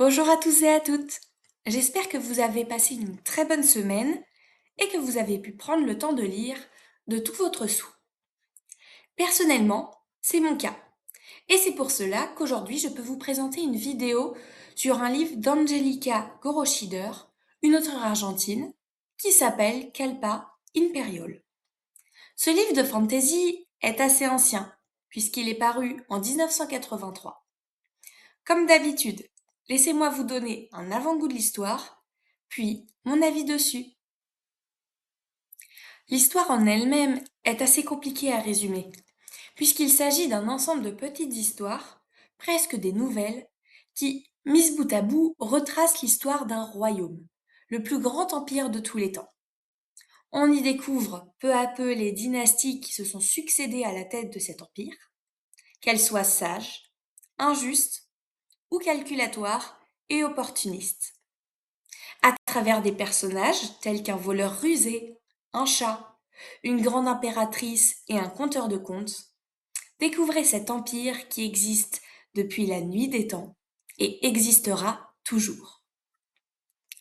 Bonjour à tous et à toutes. J'espère que vous avez passé une très bonne semaine et que vous avez pu prendre le temps de lire de tout votre sou. Personnellement, c'est mon cas. Et c'est pour cela qu'aujourd'hui je peux vous présenter une vidéo sur un livre d'Angelica Goroscheder, une auteure argentine, qui s'appelle Calpa Imperial. Ce livre de fantasy est assez ancien, puisqu'il est paru en 1983. Comme d'habitude, laissez-moi vous donner un avant-goût de l'histoire, puis mon avis dessus. L'histoire en elle-même est assez compliquée à résumer, puisqu'il s'agit d'un ensemble de petites histoires, presque des nouvelles, qui, mises bout à bout, retracent l'histoire d'un royaume, le plus grand empire de tous les temps. On y découvre peu à peu les dynasties qui se sont succédées à la tête de cet empire, qu'elles soient sages, injustes ou calculatoires et opportunistes. À travers des personnages tels qu'un voleur rusé, un chat, une grande impératrice et un conteur de contes, découvrez cet empire qui existe depuis la nuit des temps et existera toujours.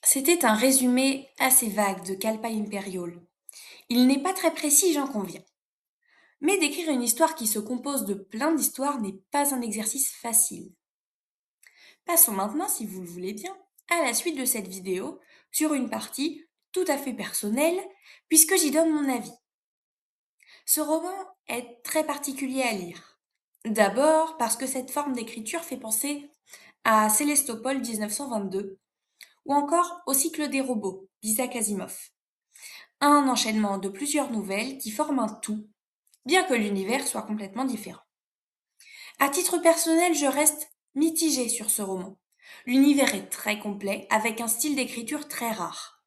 C'était un résumé assez vague de Kalpa Imperial. Il n'est pas très précis, j'en conviens. Mais d'écrire une histoire qui se compose de plein d'histoires n'est pas un exercice facile. Passons maintenant, si vous le voulez bien, à la suite de cette vidéo sur une partie tout à fait personnelle puisque j'y donne mon avis. Ce roman est très particulier à lire. D'abord parce que cette forme d'écriture fait penser à Sélestopol 1922 ou encore au cycle des robots d'Isaac Asimov. Un enchaînement de plusieurs nouvelles qui forment un tout, bien que l'univers soit complètement différent. À titre personnel, je reste mitigée sur ce roman. L'univers est très complet, avec un style d'écriture très rare.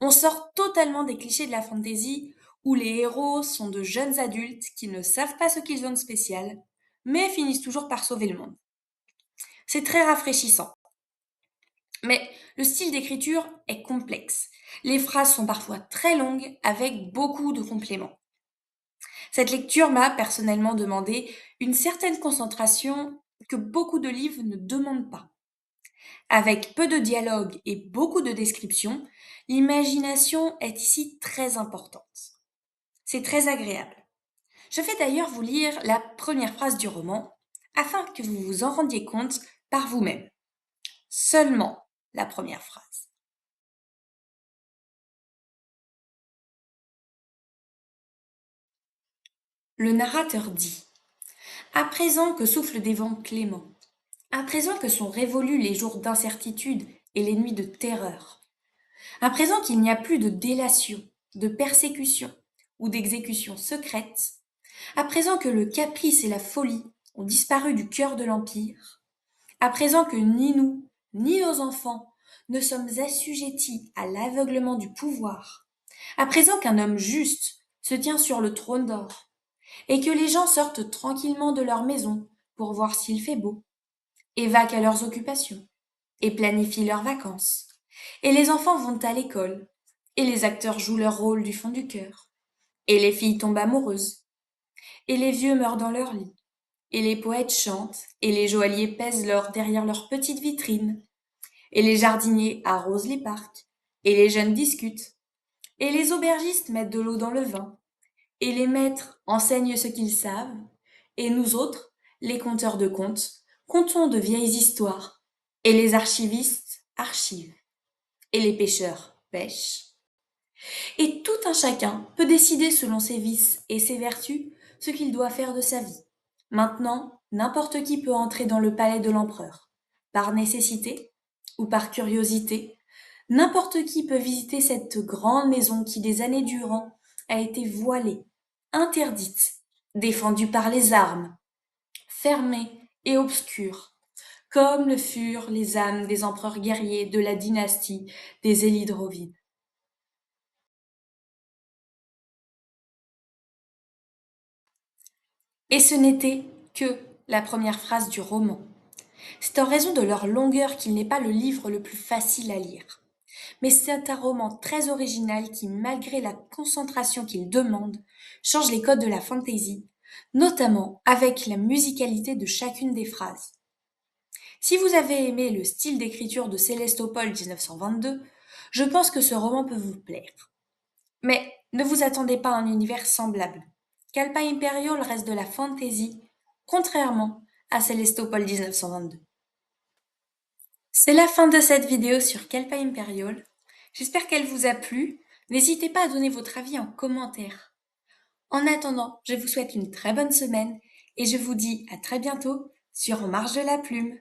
On sort totalement des clichés de la fantasy, où les héros sont de jeunes adultes qui ne savent pas ce qu'ils ont de spécial, mais finissent toujours par sauver le monde. C'est très rafraîchissant. Mais le style d'écriture est complexe. Les phrases sont parfois très longues, avec beaucoup de compléments. Cette lecture m'a personnellement demandé une certaine concentration que beaucoup de livres ne demandent pas. Avec peu de dialogue et beaucoup de descriptions, l'imagination est ici très importante. C'est très agréable. Je vais d'ailleurs vous lire la première phrase du roman afin que vous vous en rendiez compte par vous-même. Seulement la première phrase. Le narrateur dit: à présent que soufflent des vents cléments, à présent que sont révolus les jours d'incertitude et les nuits de terreur, à présent qu'il n'y a plus de délation, de persécution ou d'exécution secrète, à présent que le caprice et la folie ont disparu du cœur de l'Empire, à présent que ni nous, ni nos enfants ne sommes assujettis à l'aveuglement du pouvoir, à présent qu'un homme juste se tient sur le trône d'or, et que les gens sortent tranquillement de leur maison pour voir s'il fait beau, et vaquent à leurs occupations, et planifient leurs vacances, et les enfants vont à l'école, et les acteurs jouent leur rôle du fond du cœur, et les filles tombent amoureuses, et les vieux meurent dans leur lit, et les poètes chantent, et les joailliers pèsent l'or derrière leurs petites vitrines, et les jardiniers arrosent les parcs, et les jeunes discutent, et les aubergistes mettent de l'eau dans le vin, et les maîtres enseignent ce qu'ils savent, et nous autres, les conteurs de contes, contons de vieilles histoires, et les archivistes archivent, et les pêcheurs pêchent. Et tout un chacun peut décider selon ses vices et ses vertus ce qu'il doit faire de sa vie. Maintenant, n'importe qui peut entrer dans le palais de l'empereur, par nécessité ou par curiosité. N'importe qui peut visiter cette grande maison qui des années durant a été voilée, interdite, défendue par les armes, fermée et obscure, comme le furent les âmes des empereurs guerriers de la dynastie des Élydrovides. Et ce n'était que la première phrase du roman. C'est en raison de leur longueur qu'il n'est pas le livre le plus facile à lire. Mais c'est un roman très original qui, malgré la concentration qu'il demande, change les codes de la fantasy, notamment avec la musicalité de chacune des phrases. Si vous avez aimé le style d'écriture de Sélestopol 1922, je pense que ce roman peut vous plaire. Mais ne vous attendez pas à un univers semblable. Kalpa Imperial reste de la fantasy, contrairement à Sélestopol 1922. C'est la fin de cette vidéo sur Kalpa Imperial. J'espère qu'elle vous a plu. N'hésitez pas à donner votre avis en commentaire. En attendant, je vous souhaite une très bonne semaine et je vous dis à très bientôt sur En marge de la plume.